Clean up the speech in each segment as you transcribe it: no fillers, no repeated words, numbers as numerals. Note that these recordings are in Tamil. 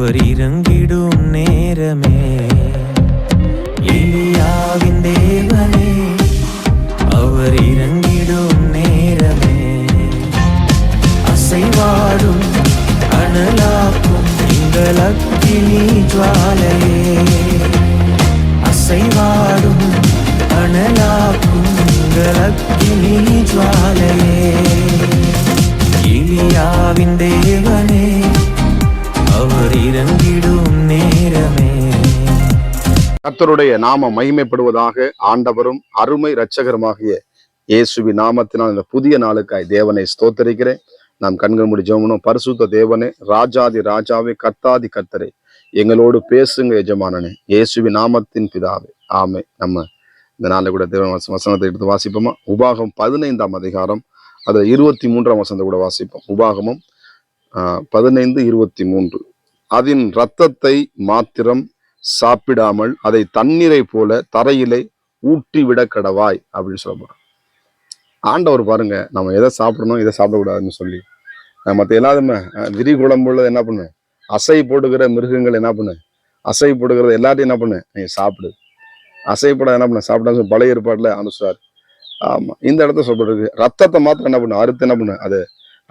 அவர் இறங்கிடும் நேரமே, எலியாவின் தேவனே அவர் இறங்கிடும் நேரமே, அசைவாடும் அனலாக்கும் எங்கள் அக்கினி ஜுவாலையே, அசைவாடும் அனலாக்கும் எங்கள் அக்கினி ஜுவாலையே, எலியாவின் தேவனே அவர் இறங்கிடும் நேரமே. கர்த்தருடைய நாம மகிமைப்படுவதாக. ஆண்டவரும் அருமை இரட்சகருமாகிய இயேசுவின் நாமத்தினால் இந்த புதிய நாளுக்காய் தேவனை ஸ்தோத்தரிக்கிறேன். நாம் கண்கள் மூடி ஜெபம். பரிசுத்த தேவனே, ராஜாதி ராஜாவே, கர்த்தாதி கர்த்தரே, எங்களோடு பேசுங்க எஜமானனே, இயேசுவின் நாமத்தின் பிதாவே, ஆமே. நம்ம இந்த நாளில் கூட தேவ வசனத்தை எடுத்து வாசிப்போமா? உபாகம் 15ஆம் அதிகாரம், அதில் 23ஆம் வசனத்தை கூட வாசிப்போம். உபாகமும் 15:23. அதன் இரத்தத்தை மாத்திரம் சாப்பிடாமல் அதை தண்ணீரை போல தரையிலே ஊற்றி விட கடவாய் அப்படின்னு சொல்ல. ஆண்டவர் பாருங்க, நம்ம எதை சாப்பிடணும் எதை சாப்பிடக்கூடாதுன்னு சொல்லி மற்ற எல்லாருமே விரி குழம்புள்ள என்ன பண்ணு, அசை போடுகிற மிருகங்கள் என்ன பண்ணு, அசை போடுகிறது எல்லாத்தையும் என்ன பண்ணு, நீ சாப்பிடு. அசைப்பட என்ன பண்ண சாப்பிடாம பழைய ஏற்பாடுல அனுசார். ஆமா, இந்த இடத்த சொல்றது ரத்தத்தை மாத்திரம் என்ன பண்ணு, அறுத்து என்ன பண்ணு,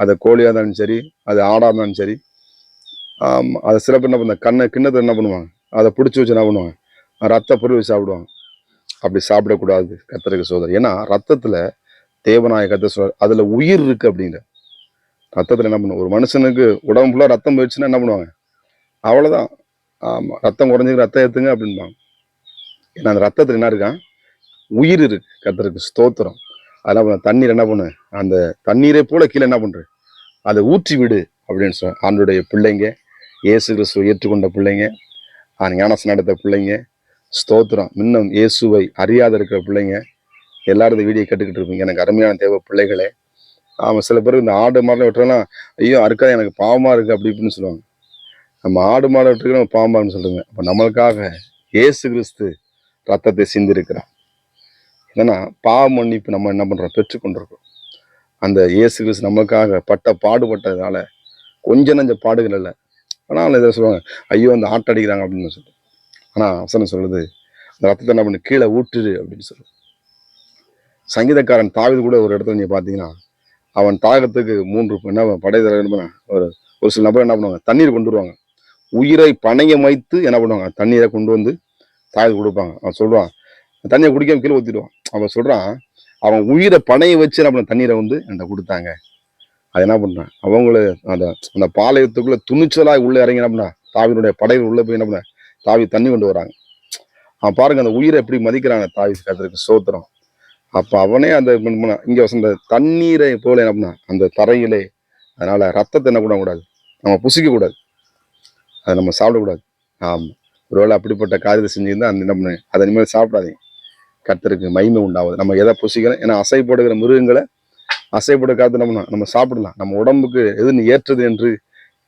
அது கோழியா இருந்தாலும் சரி, அது ஆடா இருந்தாலும் சரி, அதை சில பேர் என்ன பண்ண கிண்ணத்தை என்ன பண்ணுவாங்க, அதை பிடிச்சி வச்சு என்ன பண்ணுவாங்க, ரத்த பொருள் சாப்பிடுவாங்க. அப்படி சாப்பிடக்கூடாது கர்த்தருக்கு சோதரி. ஏன்னா ரத்தத்துல தேவனாய கர்த்தர் சொல்றார், அதுல உயிர் இருக்கு அப்படிங்கிற. ரத்தத்துல என்ன பண்ணும், ஒரு மனுஷனுக்கு உடம்பு ஃபுல்லா ரத்தம் போயிடுச்சுன்னா என்ன பண்ணுவாங்க, அவ்வளவுதான். ஆமா, ரத்தம் குறைஞ்சிக்கு ரத்தம் ஏத்துங்க அப்படின்பாங்க. ஏன்னா அந்த ரத்தத்துல என்ன இருக்கான், உயிர் இருக்கு. கர்த்தருக்கு ஸ்தோத்திரம். அதெல்லாம் பண்ண தண்ணீர் என்ன பண்ணு, அந்த தண்ணீரை போல கீழே என்ன பண்ற, அதை ஊற்றி விடு அப்படின்னு சொல்ல. ஆண்டுடைய பிள்ளைங்க, இயேசு கிறிஸ்துவை ஏற்றுக்கொண்ட பிள்ளைங்க, ஞானஸ்நானம் எடுத்த பிள்ளைங்க, ஸ்தோத்திரம். இன்னும் இயேசுவை அறியாத இருக்கிற பிள்ளைங்க எல்லாரும் இந்த வீடியோ கேட்டுக்கிட்டு இருப்பீங்க. எனக்கு அருமையான தேவை பிள்ளைகளே. சில பேர் இந்த ஆடு மாடை விட்டுறலாம், ஐயோ அறுக்காது எனக்கு பாவமா இருக்கு அப்படி இப்படின்னு சொல்லுவாங்க. நம்ம ஆடு மாடை விட்டுருக்கு நம்ம பாவமான்னு சொல்லுங்க. அப்ப நம்மளுக்காக இயேசு கிறிஸ்து ரத்தத்தை சிந்திருக்கிறார். ஏன்னா பாவ மன்னிப்பு நம்ம என்ன பண்றோம், பெற்றுக்கொண்டிருக்கோம். அந்த இயேசு கிறிஸ்து நமக்காக பாடுபட்டதுனால கொஞ்சம் நஞ்ச பாடுகள் இல்லை. ஆனால் இதை சொல்லுவாங்க, ஐயோ அந்த ஆட்டடிக்கிறாங்க அப்படின்னு சொல்லுவாங்க. ஆனா வசனம் சொல்லுது, அந்த ரத்தத்தை என்ன பண்ணு, கீழே ஊற்றுது அப்படின்னு சொல்லுது. சங்கீதக்காரன் தாவீது கூட ஒரு இடத்துல நீங்க பாத்தீங்கன்னா, அவன் தாகத்துக்கு 3 என்ன படைத்தலைவர் ஒரு சில நபர் என்ன பண்ணுவாங்க, தண்ணீர் கொண்டு வருவாங்க. உயிரை பணையம் வைத்து என்ன பண்ணுவாங்க, தண்ணீரை கொண்டு வந்து தாவீது கொடுப்பாங்க. அவன் சொல்றான், தண்ணியை குடிக்காம கீழே ஊத்திடுவான். அவன் சொல்றான், அவன் உயிரை பணைய வச்சு என்ன பண்ண தண்ணீரை வந்து என்கிட்ட கொடுத்தாங்க. அது என்ன பண்றான், அவங்கள அந்த பாளையத்துக்குள்ள துணிச்சலாக உள்ள இறங்கி என்ன பண்ணா, தாவீதுடைய படையில் உள்ள போய் என்ன பண்ண, தாவி தண்ணி கொண்டு வராங்க. அவன் பாருங்க அந்த உயிரை எப்படி மதிக்கிறாங்க தாவீது. கர்த்தருக்கு ஸ்தோத்திரம். அப்ப அவனே அந்த இங்க அந்த தண்ணீரை போல என்ன பண்ணா, அந்த தரையிலே. அதனால ரத்தத்தை என்ன பண்ணக்கூடாது, நம்ம புசிக்க கூடாது, அதை நம்ம சாப்பிடக்கூடாது. ஆமா, ஒருவேளை அப்படிப்பட்ட காரியத்தை செஞ்சிருந்தா அந்த என்ன பண்ணு, அதை இனிமேல் சாப்பிடாதீங்க. கர்த்தருக்கு மகிமை உண்டாவது. நம்ம எதை புசிக்கிறோம், ஏன்னா அசைப்படுகிற மிருகங்களை அசைப்பட காத்து நம்ம சாப்பிடலாம். நம்ம உடம்புக்கு எது ஏற்றது என்று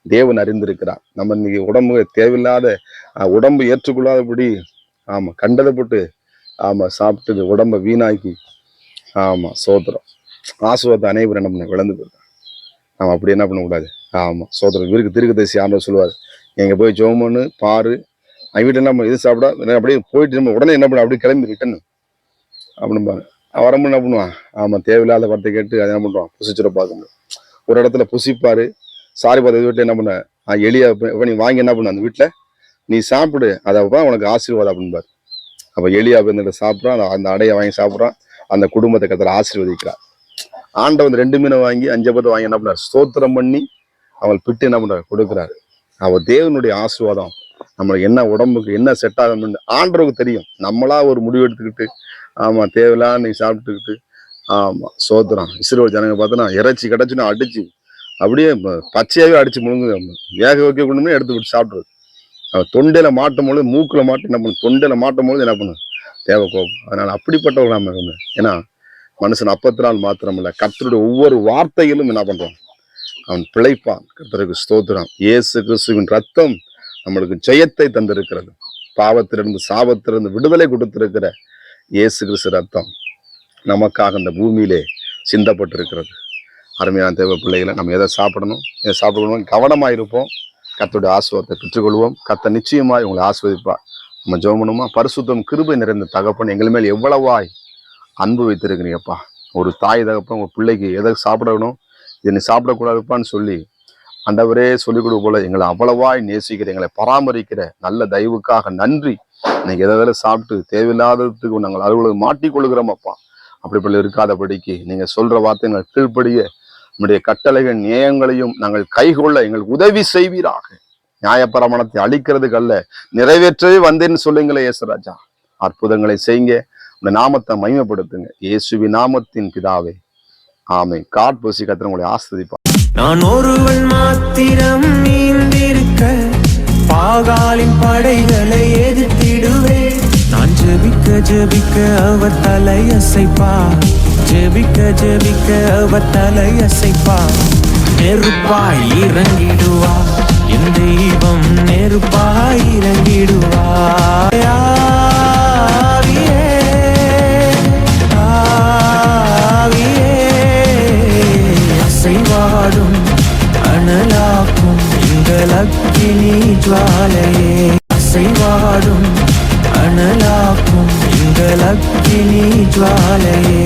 தேவன் அறிந்திருக்கிறார். நம்ம இன்னைக்கு உடம்பு தேவையில்லாத உடம்பு ஏற்றுக்கொள்ளாதபடி கண்டதை போட்டு சாப்பிட்டு உடம்ப வீணாக்கி சோத்திரம் ஆசுவத்தை அனைவரும் என்ன பண்ண விளந்து போயிருக்காங்க. நம்ம அப்படி என்ன பண்ணக்கூடாது. சோத்திரம். இவருக்கு தீர்க்கதரிசி ஆண்டவர் சொல்லுவார், எங்க போய் ஜெபம்னு பாரு, அவங்க வீட்டுல என்ன இது சாப்பிடா அப்படியே போயிட்டு நம்ம உடனே என்ன பண்ண, அப்படியே கிளம்பி ரிட்டன் அப்படின்பாங்க. வரம்பு என்ன பண்ணுவான், தேவையில்லாத வார்த்தை கேட்டு அதை என்ன பண்ணுவான், புசிச்சுட பார்க்கணும். ஒரு இடத்துல புசிப்பாரு, சாரி பார்த்து வீட்டுல என்ன பண்ண, எளியா நீ வாங்கி என்ன பண்ண, அந்த வீட்டுல நீ சாப்பிடு, அதான் உனக்கு ஆசீர்வாதம் அப்படின்பாரு. அப்ப எளியா போய் சாப்பிட்றான், அந்த அடையை வாங்கி சாப்பிட்றான், அந்த குடும்பத்தை கர்த்தர் ஆசீர்வதிக்கிறார். ஆண்டவன் 2 மீனை வாங்கி 5 பேர் வாங்கி என்ன பண்ணார், ஸ்தோத்திரம் பண்ணி அவள் பிட்டு என்ன பண்றாரு, கொடுக்குறாரு. அவள் தேவனுடைய ஆசீர்வாதம் நம்மளுக்கு என்ன உடம்புக்கு என்ன செட் ஆகும் ஆண்டவருக்கு தெரியும். நம்மளா ஒரு முடிவு எடுத்துக்கிட்டு தேவையில்லாம் நீ சாப்பிட்டுக்கிட்டு சோத்திரம். இஸ்ரவேல் ஜனங்க பார்த்தோன்னா இறைச்சி கிடைச்சுன்னா அடிச்சு அப்படியே பச்சையாவே அடிச்சு முழுங்கு வேக வைக்க கொண்டுமே எடுத்து விட்டு சாப்பிடுறது. தொண்டையில மாட்டும் பொழுது மூக்குல மாட்டு என்ன பண்ணும், தொண்டையில மாட்டும் பொழுது என்ன பண்ணும், தேவை கோபம். அதனால அப்படிப்பட்டவங்க நம்ம இருந்தோம். ஏன்னா மனுஷன் அப்பத்தினால் மாத்திரம் இல்ல, கர்த்தருடைய ஒவ்வொரு வார்த்தையிலும் என்ன பண்றான், அவன் பிழைப்பான். கர்த்தருக்கு ஸ்தோத்திரம். இயேசு கிறிஸ்துவின் ரத்தம் நம்மளுக்கு ஜெயத்தை தந்திருக்கிறது. பாவத்திலிருந்து சாபத்திலிருந்து விடுதலை கொடுத்திருக்கிற இயேசு கிறிஸ்து ரத்தம் நமக்காக இந்த பூமியிலே சிந்தப்பட்டிருக்கிறது. அருமையான தேவ பிள்ளைகளை நம்ம எதை சாப்பிடணும் எதை சாப்பிடணும் கவனமா இருப்போம். கர்த்தருடைய ஆசீர்வாதத்தை பெற்றுக்கொள்வோம். கர்த்தர் நிச்சயமாய் உங்களை ஆசீர்வதிப்பார். நம்ம ஜெபம் பண்ணுமா? பரிசுத்தம் கிருபை நிறைந்த தகப்பன், எங்கள் மேல் எவ்வளவாய் அன்பு வைத்திருக்கிறீங்கப்பா. ஒரு தாய் தகப்பன் ஒரு பிள்ளைக்கு எதை சாப்பிடணும், இதை நீ சாப்பிடக்கூடாதுப்பான்னு சொல்லி ஆண்டவரே சொல்லிக் கொடுக்க போல எங்களை அவ்வளவாய் நேசிக்கிற, எங்களை பராமரிக்கிற நல்ல தயவுக்காக நன்றி. இன்னைக்கு எதை சாப்பிட்டு தேவையில்லாததுக்கு நாங்கள் அலுவலகம் மாட்டிக்கொள்கிறோமப்பா. அப்படிப்பட்ட இருக்காதபடிக்கு நீங்க சொல்ற வார்த்தை எங்கள் கீழ்ப்படிய நம்முடைய கட்டளைகள் நியாயங்களையும் நாங்கள் கைகொள்ள எங்களுக்கு உதவி செய்வீராக. நியாயப்பிரமாணத்தை அழிக்கிறதுக்கு அல்ல, நிறைவேற்றவே வந்தேன்னு சொல்லுங்களே இயேசுராஜா. அற்புதங்களை செய்யுங்க, இந்த நாமத்தை மகிமைப்படுத்துங்க. இயேசுவின் நாமத்தின் பிதாவே, ஆமென். God bless you. கர்த்தர் உங்களை ஆசீர்வதிப்பார். நான் ஒருவன் மாத்திரம் மீந்திருக்க பாகாலின் படைகளை எதிர்த்திடுவேன். நான் ஜெபிக்க ஜெபிக்க அவர் தலையசைப்பார், ஜெபிக்க ஜெபிக்க அவர் தலையசைப்பார். நெருப்பாய் இறங்கிடுவார் என் தெய்வம், நெருப்பாய் இறங்கிடுவார். ஆவியே, ஆவியே, அசைவாடும் அனலாக்கும் எங்கள் அக்கினி ஜுவாலையே, அசைவாடும் அனலாக்கும் எங்கள் அக்கினி ஜுவாலையே.